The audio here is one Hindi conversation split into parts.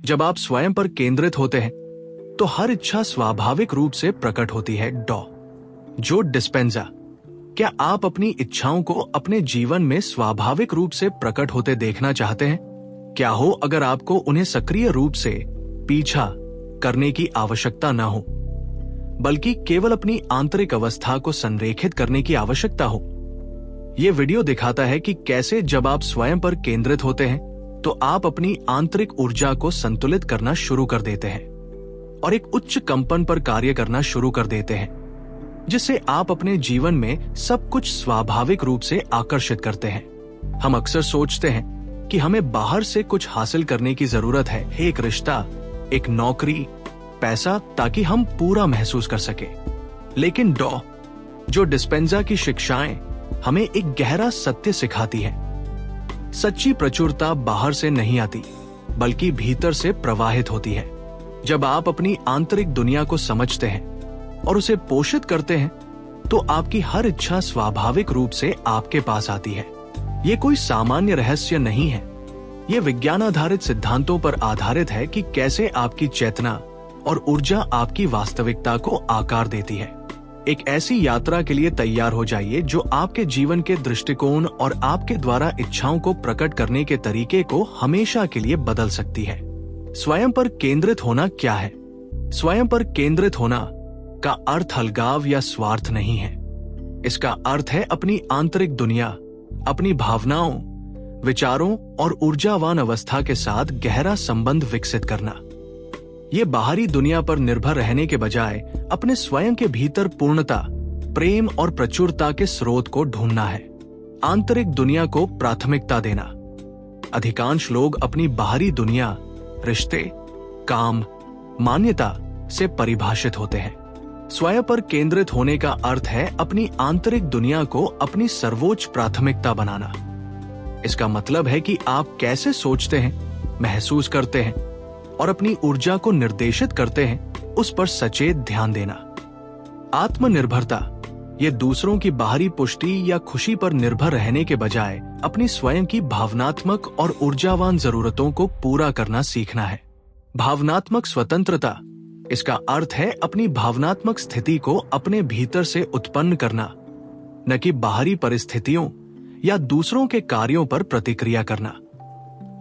जब आप स्वयं पर केंद्रित होते हैं तो हर इच्छा स्वाभाविक रूप से प्रकट होती है। जो डिस्पेंजा, क्या आप अपनी इच्छाओं को अपने जीवन में स्वाभाविक रूप से प्रकट होते देखना चाहते हैं? क्या हो अगर आपको उन्हें सक्रिय रूप से पीछा करने की आवश्यकता न हो, बल्कि केवल अपनी आंतरिक अवस्था को संरेखित करने की आवश्यकता हो? यह वीडियो दिखाता है कि कैसे जब आप स्वयं पर केंद्रित होते हैं तो आप अपनी आंतरिक ऊर्जा को संतुलित करना शुरू कर देते हैं और एक उच्च कंपन पर कार्य करना शुरू कर देते हैं, जिससे आप अपने जीवन में सब कुछ स्वाभाविक रूप से आकर्षित करते हैं। हम अक्सर सोचते हैं कि हमें बाहर से कुछ हासिल करने की जरूरत है, एक रिश्ता, एक नौकरी, पैसा, ताकि हम पूरा महसूस कर सके। लेकिन जो डिस्पेंजा की शिक्षाएं हमें एक गहरा सत्य सिखाती है। सच्ची प्रचुरता बाहर से नहीं आती, बल्कि भीतर से प्रवाहित होती है। जब आप अपनी आंतरिक दुनिया को समझते हैं और उसे पोषित करते हैं तो आपकी हर इच्छा स्वाभाविक रूप से आपके पास आती है। ये कोई सामान्य रहस्य नहीं है। ये विज्ञान आधारित सिद्धांतों पर आधारित है कि कैसे आपकी चेतना और ऊर्जा आपकी वास्तविकता को आकार देती है। एक ऐसी यात्रा के लिए तैयार हो जाइए जो आपके जीवन के दृष्टिकोण और आपके द्वारा इच्छाओं को प्रकट करने के तरीके को हमेशा के लिए बदल सकती है। स्वयं पर केंद्रित होना क्या है? स्वयं पर केंद्रित होना का अर्थ अलगाव या स्वार्थ नहीं है। इसका अर्थ है अपनी आंतरिक दुनिया, अपनी भावनाओं, विचारों और ऊर्जावान अवस्था के साथ गहरा संबंध विकसित करना। ये बाहरी दुनिया पर निर्भर रहने के बजाय अपने स्वयं के भीतर पूर्णता, प्रेम और प्रचुरता के स्रोत को ढूंढना है। आंतरिक दुनिया को प्राथमिकता देना। अधिकांश लोग अपनी बाहरी दुनिया, रिश्ते, काम, मान्यता से परिभाषित होते हैं। स्वयं पर केंद्रित होने का अर्थ है अपनी आंतरिक दुनिया को अपनी सर्वोच्च प्राथमिकता बनाना। इसका मतलब है कि आप कैसे सोचते हैं, महसूस करते हैं और अपनी ऊर्जा को निर्देशित करते हैं, उस पर सचेत ध्यान देना। आत्मनिर्भरता, ये दूसरों की बाहरी पुष्टि या खुशी पर निर्भर रहने के बजाय अपनी स्वयं की भावनात्मक और ऊर्जावान जरूरतों को पूरा करना सीखना है। भावनात्मक स्वतंत्रता, इसका अर्थ है अपनी भावनात्मक स्थिति को अपने भीतर से उत्पन्न करना, न कि बाहरी परिस्थितियों या दूसरों के कार्यों पर प्रतिक्रिया करना।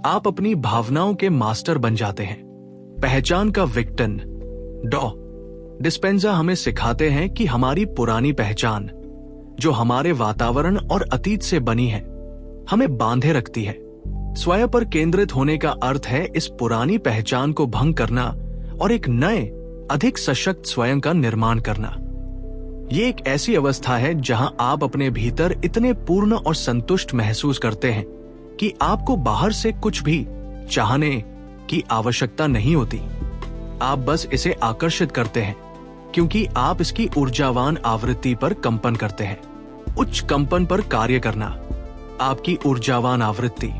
आप अपनी भावनाओं के मास्टर बन जाते हैं। पहचान का विघटन। डिस्पेंजा हमें सिखाते हैं कि हमारी पुरानी पहचान, जो हमारे वातावरण और अतीत से बनी है, हमें बांधे रखती है। स्वयं पर केंद्रित होने का अर्थ है इस पुरानी पहचान को भंग करना और एक नए, अधिक सशक्त स्वयं का निर्माण करना। ये एक ऐसी अवस्था है जहां आप अपने भीतर इतने पूर्ण और संतुष्ट महसूस करते हैं कि आपको बाहर से कुछ भी चाहने की आवश्यकता नहीं होती। आप बस इसे आकर्षित करते हैं क्योंकि आप इसकी ऊर्जावान आवृत्ति पर कंपन करते हैं। उच्च कंपन पर कार्य करना, आपकी ऊर्जावान आवृत्ति।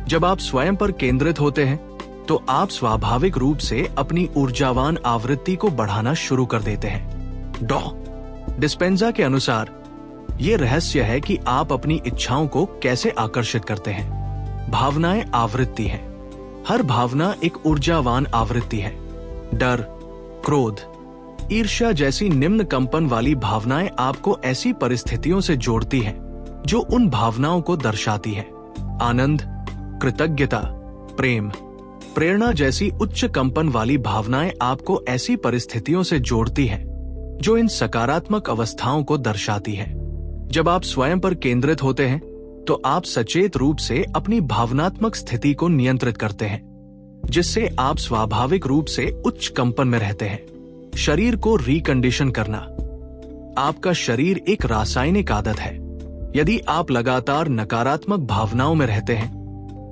जब आप स्वयं पर केंद्रित होते हैं तो आप स्वाभाविक रूप से अपनी ऊर्जावान आवृत्ति को बढ़ाना शुरू कर देते हैं। डिस्पेंजा के अनुसार ये रहस्य है कि आप अपनी इच्छाओं को कैसे आकर्षित करते हैं। भावनाएं आवृत्ति हैं। हर भावना एक ऊर्जावान आवृत्ति है। डर, क्रोध, ईर्ष्या जैसी निम्न कंपन वाली भावनाएं आपको ऐसी परिस्थितियों से जोड़ती हैं जो उन भावनाओं को दर्शाती है। आनंद, कृतज्ञता, प्रेम, प्रेरणा जैसी उच्च कंपन वाली भावनाएं आपको ऐसी परिस्थितियों से जोड़ती हैं जो इन सकारात्मक अवस्थाओं को दर्शाती है। जब आप स्वयं पर केंद्रित होते हैं तो आप सचेत रूप से अपनी भावनात्मक स्थिति को नियंत्रित करते हैं, जिससे आप स्वाभाविक रूप से उच्च कंपन में रहते हैं। शरीर को रिकंडीशन करना। आपका शरीर एक रासायनिक आदत है। यदि आप लगातार नकारात्मक भावनाओं में रहते हैं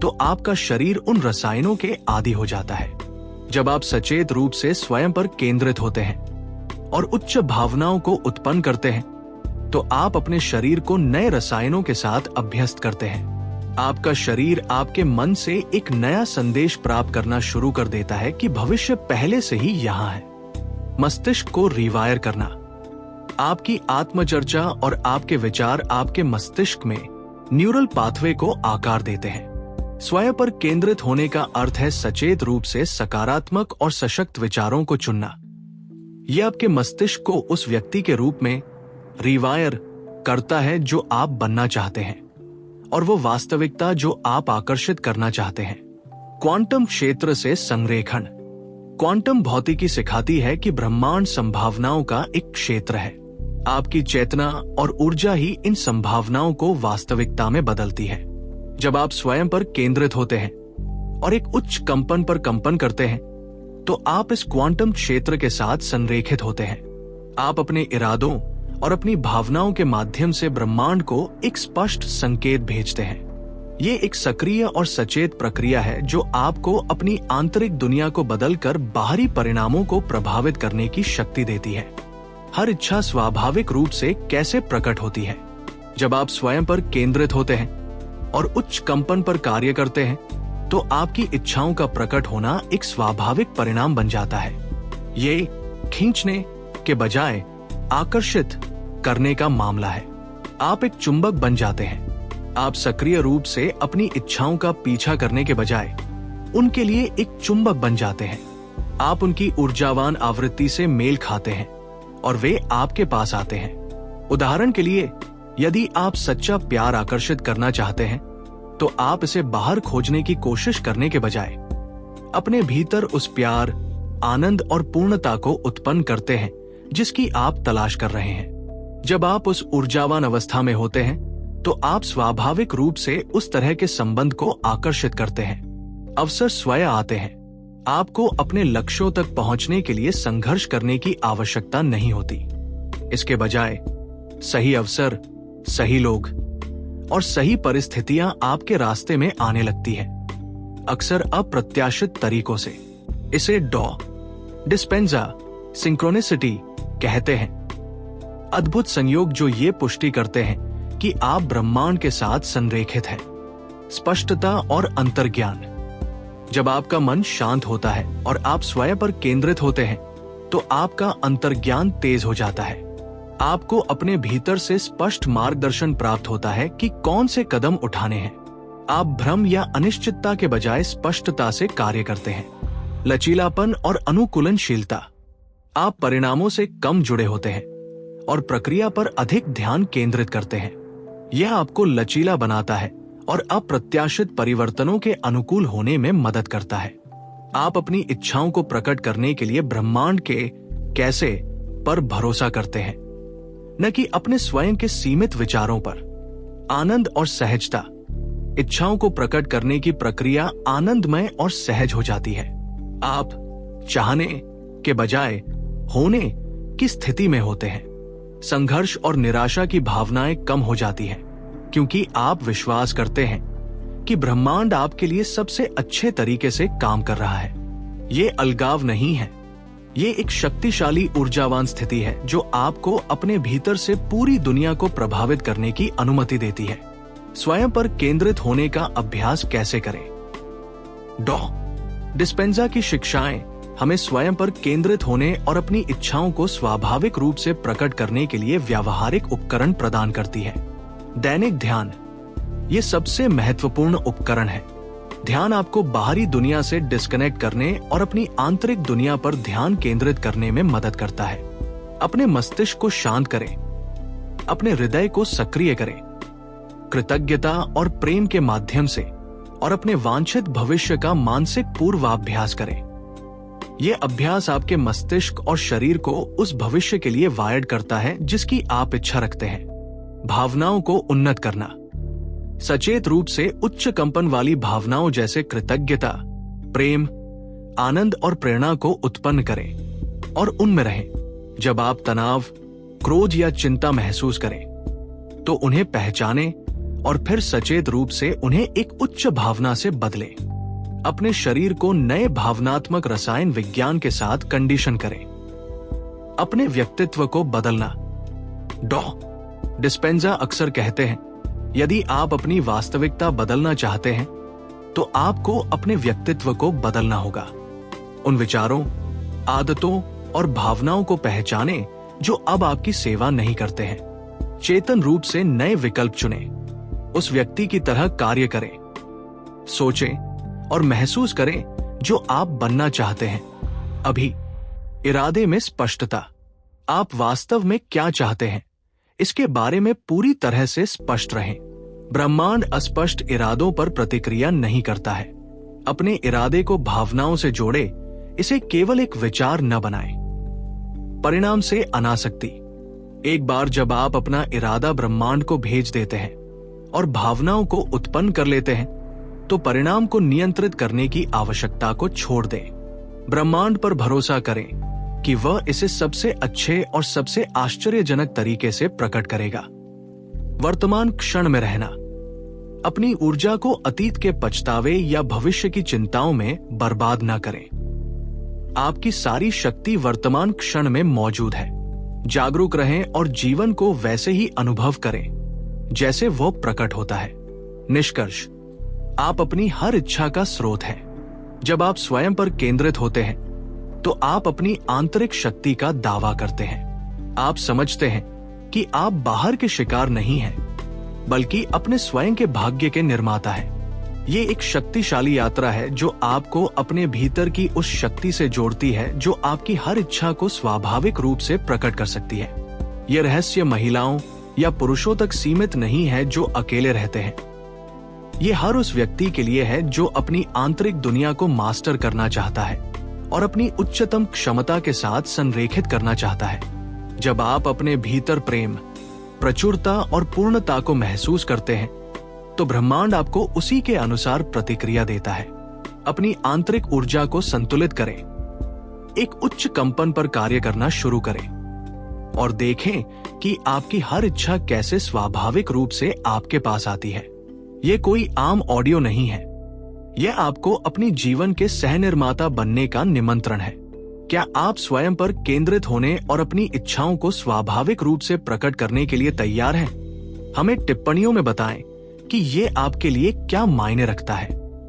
तो आपका शरीर उन रसायनों के आदी हो जाता है। जब आप सचेत रूप से स्वयं पर केंद्रित होते हैं और उच्च भावनाओं को उत्पन्न करते हैं तो आप अपने शरीर को नए रसायनों के साथ अभ्यस्त करते हैं। आपका शरीर आपके मन से एक नया संदेश प्राप्त करना शुरू कर देता है कि भविष्य पहले से ही यहाँ है। मस्तिष्क को रिवायर करना। आपकी आत्मचर्चा और आपके विचार आपके मस्तिष्क में न्यूरल पाथवे को आकार देते हैं। स्वयं पर केंद्रित होने का अर्थ है सचेत रूप से सकारात्मक और सशक्त विचारों को चुनना। यह आपके मस्तिष्क को उस व्यक्ति के रूप में रिवायर करता है जो आप बनना चाहते हैं और वो वास्तविकता जो आप आकर्षित करना चाहते हैं। क्वांटम क्षेत्र से संरेखण। क्वांटम भौतिकी सिखाती है कि ब्रह्मांड संभावनाओं का एक क्षेत्र है। आपकी चेतना और ऊर्जा ही इन संभावनाओं को वास्तविकता में बदलती है। जब आप स्वयं पर केंद्रित होते हैं और एक उच्च कंपन पर कंपन करते हैं तो आप इस क्वांटम क्षेत्र के साथ संरेखित होते हैं। आप अपने इरादों और अपनी भावनाओं के माध्यम से ब्रह्मांड को एक स्पष्ट संकेत भेजते हैं। ये एक सक्रिय और सचेत प्रक्रिया है जो आपको अपनी आंतरिक दुनिया को बदलकर बाहरी परिणामों को प्रभावित करने की शक्ति देती है। हर इच्छा स्वाभाविक रूप से कैसे प्रकट होती है? जब आप स्वयं पर केंद्रित होते हैं और उच्च कंपन पर कार्य करते हैं तो आपकी इच्छाओं का प्रकट होना एक स्वाभाविक परिणाम बन जाता है। ये खींचने के बजाय आकर्षित करने का मामला है। आप एक चुंबक बन जाते हैं। आप सक्रिय रूप से अपनी इच्छाओं का पीछा करने के बजाय उनके लिए एक चुंबक बन जाते हैं। आप उनकी ऊर्जावान आवृत्ति से मेल खाते हैं और वे आपके पास आते हैं। उदाहरण के लिए, यदि आप सच्चा प्यार आकर्षित करना चाहते हैं तो आप इसे बाहर खोजने की कोशिश करने के बजाय अपने भीतर उस प्यार, आनंद और पूर्णता को उत्पन्न करते हैं जिसकी आप तलाश कर रहे हैं। जब आप उस ऊर्जावान अवस्था में होते हैं तो आप स्वाभाविक रूप से उस तरह के संबंध को आकर्षित करते हैं। अवसर स्वयं आते हैं। आपको अपने लक्ष्यों तक पहुंचने के लिए संघर्ष करने की आवश्यकता नहीं होती। इसके बजाय सही अवसर, सही लोग और सही परिस्थितियां आपके रास्ते में आने लगती हैं, अक्सर अप्रत्याशित तरीकों से। इसे डिस्पेंजा सिंक्रोनिसिटी कहते हैं। अद्भुत संयोग जो ये पुष्टि करते हैं कि आप ब्रह्मांड के साथ संरेखित हैं। स्पष्टता और अंतर्ज्ञान। जब आपका मन शांत होता है और आप स्वयं पर केंद्रित होते हैं तो आपका अंतर्ज्ञान तेज हो जाता है। आपको अपने भीतर से स्पष्ट मार्गदर्शन प्राप्त होता है कि कौन से कदम उठाने हैं। आप भ्रम या अनिश्चितता के बजाय स्पष्टता से कार्य करते हैं। लचीलापन और अनुकूलनशीलता। आप परिणामों से कम जुड़े होते हैं और प्रक्रिया पर अधिक ध्यान केंद्रित करते हैं। यह आपको लचीला बनाता है और अप्रत्याशित परिवर्तनों के अनुकूल होने में मदद करता है। आप अपनी इच्छाओं को प्रकट करने के लिए ब्रह्मांड के कैसे पर भरोसा करते हैं, न कि अपने स्वयं के सीमित विचारों पर। आनंद और सहजता। इच्छाओं को प्रकट करने की प्रक्रिया आनंदमय और सहज हो जाती है। आप चाहने के बजाय होने की स्थिति में होते हैं। संघर्ष और निराशा की भावनाएं कम हो जाती हैं क्योंकि आप विश्वास करते हैं कि ब्रह्मांड आपके लिए सबसे अच्छे तरीके से काम कर रहा है। ये अलगाव नहीं है, ये एक शक्तिशाली ऊर्जावान स्थिति है जो आपको अपने भीतर से पूरी दुनिया को प्रभावित करने की अनुमति देती है। स्वयं पर केंद्रित होने का अभ्यास कैसे करें? डिस्पेंजा की शिक्षाएं हमें स्वयं पर केंद्रित होने और अपनी इच्छाओं को स्वाभाविक रूप से प्रकट करने के लिए व्यावहारिक उपकरण प्रदान करती है। दैनिक ध्यान। ये सबसे महत्वपूर्ण उपकरण है। ध्यान आपको बाहरी दुनिया से डिस्कनेक्ट करने और अपनी आंतरिक दुनिया पर ध्यान केंद्रित करने में मदद करता है। अपने मस्तिष्क को शांत करें, अपने हृदय को सक्रिय करें, कृतज्ञता और प्रेम के माध्यम से और अपने वांछित भविष्य का मानसिक पूर्वाभ्यास करें। यह अभ्यास आपके मस्तिष्क और शरीर को उस भविष्य के लिए वायर्ड करता है जिसकी आप इच्छा रखते हैं। भावनाओं को उन्नत करना। सचेत रूप से उच्च कंपन वाली भावनाओं जैसे कृतज्ञता, प्रेम, आनंद और प्रेरणा को उत्पन्न करें और उनमें रहें। जब आप तनाव, क्रोध या चिंता महसूस करें तो उन्हें पहचानें और फिर सचेत रूप से उन्हें एक उच्च भावना से बदलें। अपने शरीर को नए भावनात्मक रसायन विज्ञान के साथ कंडीशन करें। अपने व्यक्तित्व को बदलना। डिस्पेंजा अक्सर कहते हैं, यदि आप अपनी वास्तविकता बदलना चाहते हैं तो आपको अपने व्यक्तित्व को बदलना होगा। उन विचारों, आदतों और भावनाओं को पहचानें जो अब आपकी सेवा नहीं करते हैं। चेतन रूप से नए विकल्प चुनें। उस व्यक्ति की तरह कार्य करें सोचें और महसूस करें जो आप बनना चाहते हैं। अभी इरादे में स्पष्टता। आप वास्तव में क्या चाहते हैं, इसके बारे में पूरी तरह से स्पष्ट रहें। ब्रह्मांड अस्पष्ट इरादों पर प्रतिक्रिया नहीं करता है। अपने इरादे को भावनाओं से जोड़े, इसे केवल एक विचार न बनाएं। परिणाम से अनासक्ति। एक बार जब आप अपना इरादा ब्रह्मांड को भेज देते हैं और भावनाओं को उत्पन्न कर लेते हैं, तो परिणाम को नियंत्रित करने की आवश्यकता को छोड़ दें। ब्रह्मांड पर भरोसा करें कि वह इसे सबसे अच्छे और सबसे आश्चर्यजनक तरीके से प्रकट करेगा। वर्तमान क्षण में रहना। अपनी ऊर्जा को अतीत के पछतावे या भविष्य की चिंताओं में बर्बाद न करें। आपकी सारी शक्ति वर्तमान क्षण में मौजूद है। जागरूक रहें और जीवन को वैसे ही अनुभव करें जैसे वो प्रकट होता है। निष्कर्ष, आप अपनी हर इच्छा का स्रोत हैं। जब आप स्वयं पर केंद्रित होते हैं तो आप अपनी आंतरिक शक्ति का दावा करते हैं। आप समझते हैं कि आप बाहर के शिकार नहीं हैं, बल्कि अपने स्वयं के भाग्य के निर्माता हैं। ये एक शक्तिशाली यात्रा है जो आपको अपने भीतर की उस शक्ति से जोड़ती है जो आपकी हर इच्छा को स्वाभाविक रूप से प्रकट कर सकती है। यह रहस्य महिलाओं या पुरुषों तक सीमित नहीं है जो अकेले रहते हैं। ये हर उस व्यक्ति के लिए है जो अपनी आंतरिक दुनिया को मास्टर करना चाहता है और अपनी उच्चतम क्षमता के साथ संरेखित करना चाहता है। जब आप अपने भीतर प्रेम, प्रचुरता और पूर्णता को महसूस करते हैं, तो ब्रह्मांड आपको उसी के अनुसार प्रतिक्रिया देता है। अपनी आंतरिक ऊर्जा को संतुलित करें, एक उच्च कंपन पर कार्य करना शुरू करें और देखें कि आपकी हर इच्छा कैसे स्वाभाविक रूप से आपके पास आती है। ये कोई आम ऑडियो नहीं है, यह आपको अपनी जीवन के सह निर्माता बनने का निमंत्रण है। क्या आप स्वयं पर केंद्रित होने और अपनी इच्छाओं को स्वाभाविक रूप से प्रकट करने के लिए तैयार हैं? हमें टिप्पणियों में बताएं कि ये आपके लिए क्या मायने रखता है।